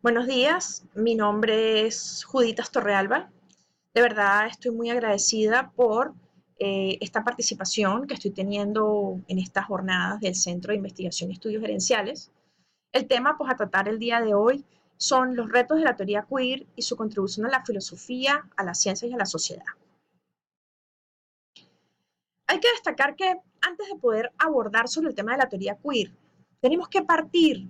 Buenos días, mi nombre es Juditas Torrealba. De verdad estoy muy agradecida por esta participación que estoy teniendo en estas jornadas del Centro de Investigación y Estudios Gerenciales. El tema pues, a tratar el día de hoy son los retos de la teoría queer y su contribución a la filosofía, a la ciencia y a la sociedad. Hay que destacar que antes de poder abordar sobre el tema de la teoría queer, tenemos que partir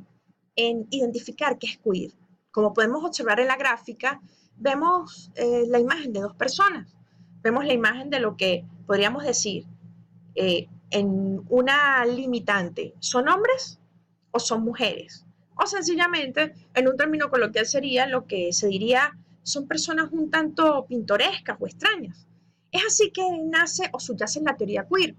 en identificar qué es queer. Como podemos observar en la gráfica, vemos la imagen de dos personas. Vemos la imagen de lo que podríamos decir en una limitante, ¿son hombres o son mujeres? O sencillamente, en un término coloquial sería lo que se diría, son personas un tanto pintorescas o extrañas. Es así que nace o subyace la teoría queer.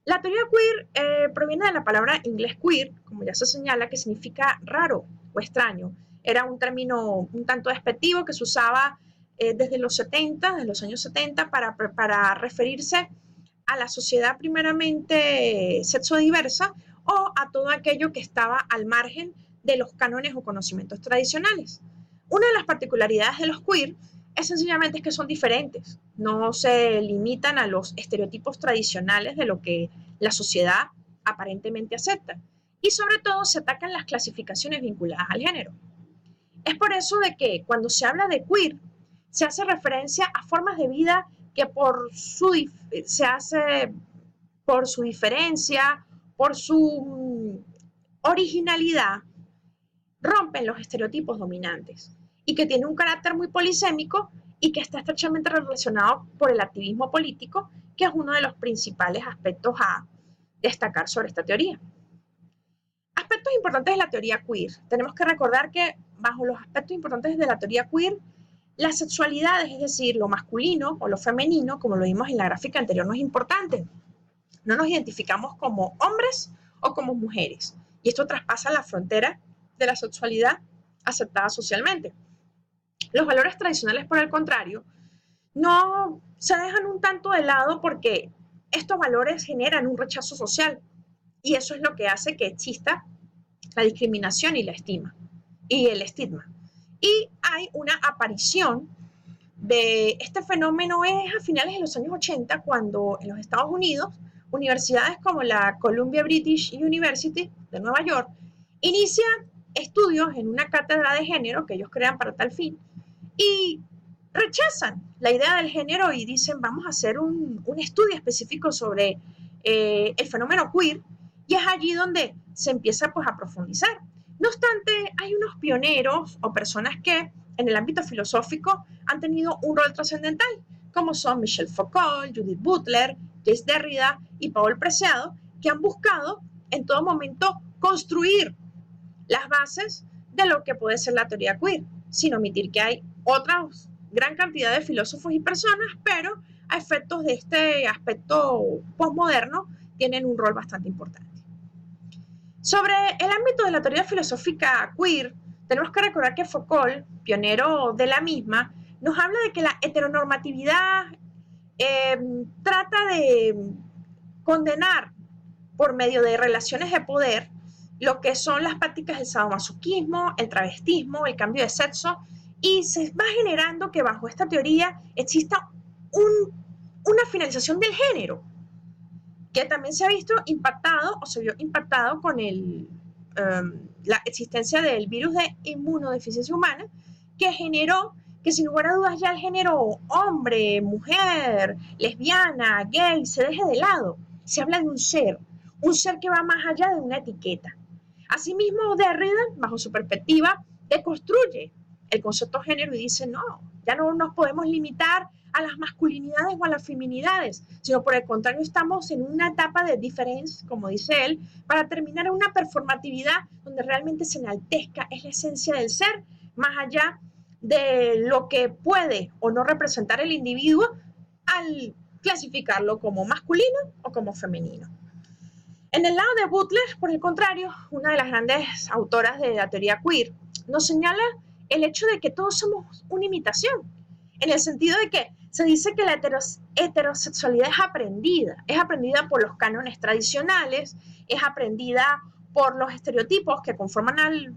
La teoría queer proviene de la palabra inglés queer, como ya se señala, que significa raro o extraño. Era un término un tanto despectivo que se usaba desde los 70, desde los años 70, para referirse a la sociedad primeramente sexo diversa o a todo aquello que estaba al margen de los cánones o conocimientos tradicionales. Una de las particularidades de los queer es sencillamente que son diferentes, no se limitan a los estereotipos tradicionales de lo que la sociedad aparentemente acepta y sobre todo se atacan las clasificaciones vinculadas al género. Es por eso de que cuando se habla de queer se hace referencia a formas de vida que se hace por su diferencia, por su originalidad, rompen los estereotipos dominantes y que tiene un carácter muy polisémico y que está estrechamente relacionado por el activismo político, que es uno de los principales aspectos a destacar sobre esta teoría. Aspectos importantes de la teoría queer. Tenemos que recordar que bajo los aspectos importantes de la teoría queer, las sexualidades, es decir, lo masculino o lo femenino, como lo vimos en la gráfica anterior, no es importante. No nos identificamos como hombres o como mujeres. Y esto traspasa la frontera de la sexualidad aceptada socialmente. Los valores tradicionales, por el contrario, no se dejan un tanto de lado porque estos valores generan un rechazo social y eso es lo que hace que exista la discriminación y la estima y el estigma. Y hay una aparición de este fenómeno es a finales de los años 80 cuando en los Estados Unidos universidades como la Columbia British University de Nueva York inician estudios en una cátedra de género que ellos crean para tal fin y rechazan la idea del género y dicen vamos a hacer un estudio específico sobre el fenómeno queer y es allí donde se empieza pues a profundizar. No obstante, hay unos pioneros o personas que en el ámbito filosófico han tenido un rol trascendental, como son Michel Foucault, Judith Butler, Jacques Derrida y Paul Preciado, que han buscado en todo momento construir las bases de lo que puede ser la teoría queer, sin omitir que hay otra gran cantidad de filósofos y personas, pero a efectos de este aspecto postmoderno tienen un rol bastante importante. Sobre el ámbito de la teoría filosófica queer, tenemos que recordar que Foucault, pionero de la misma, nos habla de que la heteronormatividad trata de condenar por medio de relaciones de poder lo que son las prácticas del sadomasoquismo, el travestismo, el cambio de sexo, y se va generando que bajo esta teoría exista una finalización del género, que también se ha visto impactado o se vio impactado con la existencia del virus de inmunodeficiencia humana, que generó que sin lugar a dudas ya el género hombre, mujer, lesbiana, gay, se deje de lado. Se habla de un ser que va más allá de una etiqueta. Asimismo, Derrida, bajo su perspectiva, deconstruye el concepto de género y dice, no, ya no nos podemos limitar a las masculinidades o a las feminidades, sino por el contrario estamos en una etapa de difference, como dice él, para terminar en una performatividad donde realmente se enaltezca, es la esencia del ser, más allá de lo que puede o no representar el individuo al clasificarlo como masculino o como femenino. En el lado de Butler, por el contrario, una de las grandes autoras de la teoría queer, nos señala el hecho de que todos somos una imitación, en el sentido de que se dice que la heterosexualidad es aprendida por los cánones tradicionales, es aprendida por los estereotipos que conforman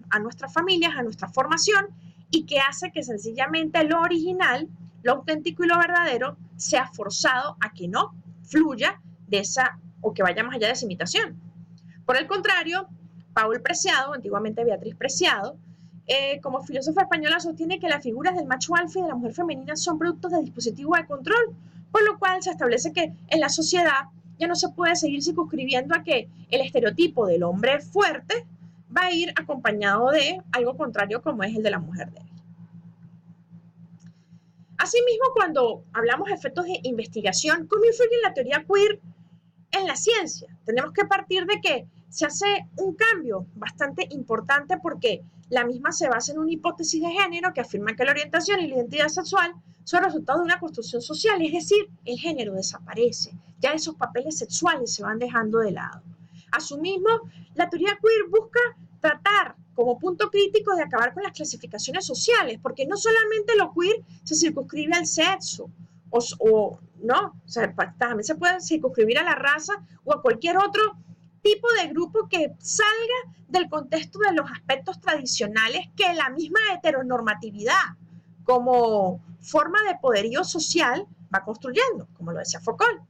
a nuestras familias, a nuestra formación, y que hace que sencillamente lo original, lo auténtico y lo verdadero sea forzado a que no fluya de esa, o que vaya más allá de esa imitación. Por el contrario, Paul Preciado, antiguamente Beatriz Preciado, como filósofa española sostiene que las figuras del macho alfa y de la mujer femenina son productos de dispositivos de control, por lo cual se establece que en la sociedad ya no se puede seguir circunscribiendo a que el estereotipo del hombre fuerte va a ir acompañado de algo contrario como es el de la mujer débil. Asimismo, cuando hablamos de efectos de investigación, ¿cómo influye la teoría queer en la ciencia? Tenemos que partir de que se hace un cambio bastante importante porque la misma se basa en una hipótesis de género que afirma que la orientación y la identidad sexual son resultado de una construcción social, es decir, el género desaparece, ya esos papeles sexuales se van dejando de lado. Asimismo, la teoría queer busca tratar como punto crítico de acabar con las clasificaciones sociales, porque no solamente lo queer se circunscribe al sexo, no, o sea, también se puede circunscribir a la raza o a cualquier otro tipo de grupo que salga del contexto de los aspectos tradicionales que la misma heteronormatividad como forma de poderío social va construyendo, como lo decía Foucault.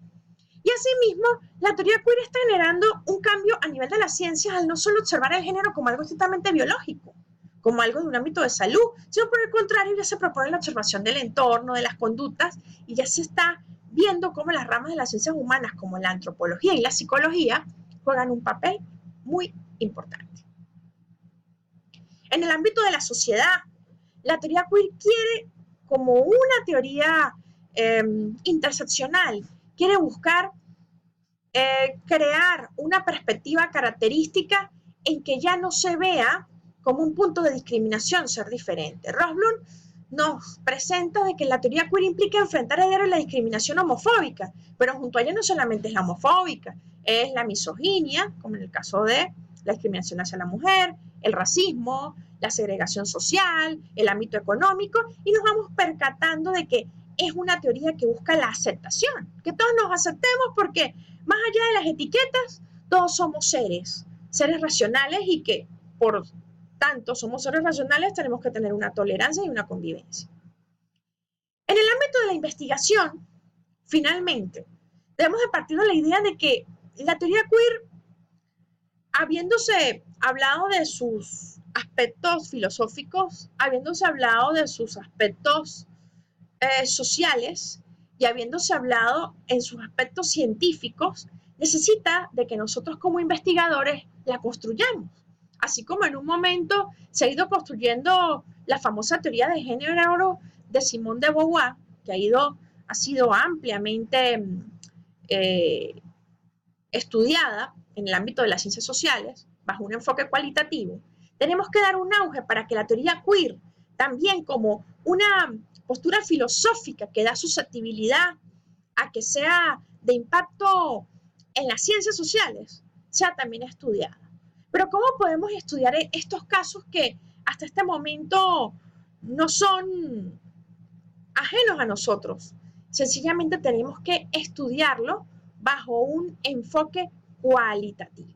Y asimismo, la teoría queer está generando un cambio a nivel de las ciencias al no solo observar el género como algo estrictamente biológico, como algo de un ámbito de salud, sino por el contrario ya se propone la observación del entorno, de las conductas, y ya se está viendo cómo las ramas de las ciencias humanas, como la antropología y la psicología, juegan un papel muy importante. En el ámbito de la sociedad, la teoría queer quiere, como una teoría interseccional, quiere buscar crear una perspectiva característica en que ya no se vea como un punto de discriminación ser diferente. Rosblum nos presenta de que la teoría queer implica enfrentar a diario la discriminación homofóbica, pero junto a ella no solamente es la homofóbica, es la misoginia, como en el caso de la discriminación hacia la mujer, el racismo, la segregación social, el ámbito económico, y nos vamos percatando de que es una teoría que busca la aceptación, que todos nos aceptemos porque más allá de las etiquetas, todos somos seres racionales y que por tanto somos seres racionales, tenemos que tener una tolerancia y una convivencia. En el ámbito de la investigación, finalmente, debemos de partir de la idea de que la teoría queer, habiéndose hablado de sus aspectos filosóficos, habiéndose hablado de sus aspectos sociales y habiéndose hablado en sus aspectos científicos, necesita de que nosotros como investigadores la construyamos. Así como en un momento se ha ido construyendo la famosa teoría de género de Simone de Beauvoir, que ha sido ampliamente estudiada en el ámbito de las ciencias sociales, bajo un enfoque cualitativo, tenemos que dar un auge para que la teoría queer, también como una postura filosófica que da susceptibilidad a que sea de impacto en las ciencias sociales, sea también estudiada. Pero ¿cómo podemos estudiar estos casos que hasta este momento no son ajenos a nosotros? Sencillamente tenemos que estudiarlo bajo un enfoque cualitativo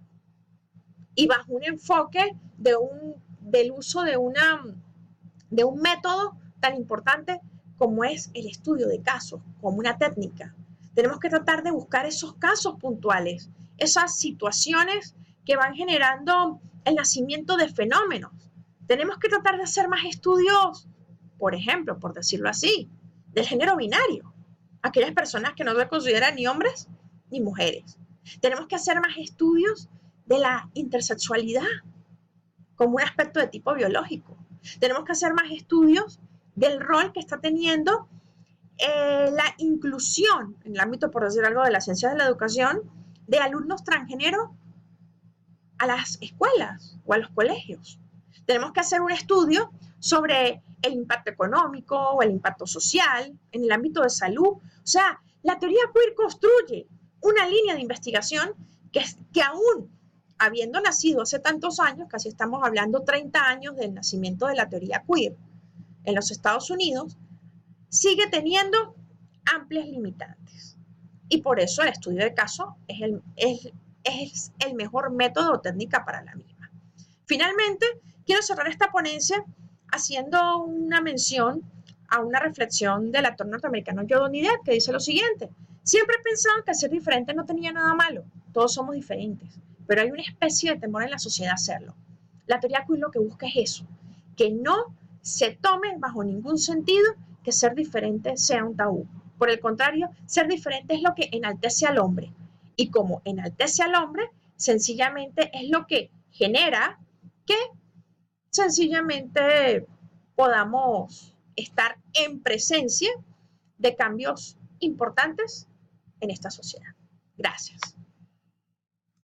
y bajo un enfoque del uso de un método tan importante como es el estudio de casos, como una técnica. Tenemos que tratar de buscar esos casos puntuales, esas situaciones que van generando el nacimiento de fenómenos. Tenemos que tratar de hacer más estudios, por ejemplo, por decirlo así, del género binario. Aquellas personas que no se consideran ni hombres ni mujeres. Tenemos que hacer más estudios de la intersexualidad como un aspecto de tipo biológico. Tenemos que hacer más estudios del rol que está teniendo la inclusión en el ámbito, por decir algo, de las ciencias de la educación, de alumnos transgénero a las escuelas o a los colegios. Tenemos que hacer un estudio sobre el impacto económico o el impacto social en el ámbito de salud. O sea, la teoría queer construye una línea de investigación que aún habiendo nacido hace tantos años, casi estamos hablando 30 años del nacimiento de la teoría queer en los Estados Unidos, sigue teniendo amplias limitantes. Y por eso el estudio de caso es el mejor método o técnica para la misma. Finalmente, quiero cerrar esta ponencia haciendo una mención a una reflexión del actor norteamericano Johnny Depp, que dice lo siguiente: siempre he pensado que ser diferente no tenía nada malo, todos somos diferentes, pero hay una especie de temor en la sociedad a hacerlo. La teoría queer lo que busca es eso, que no se tome bajo ningún sentido que ser diferente sea un tabú. Por el contrario, ser diferente es lo que enaltece al hombre. Y como enaltece al hombre, sencillamente es lo que genera que sencillamente podamos estar en presencia de cambios importantes en esta sociedad. Gracias.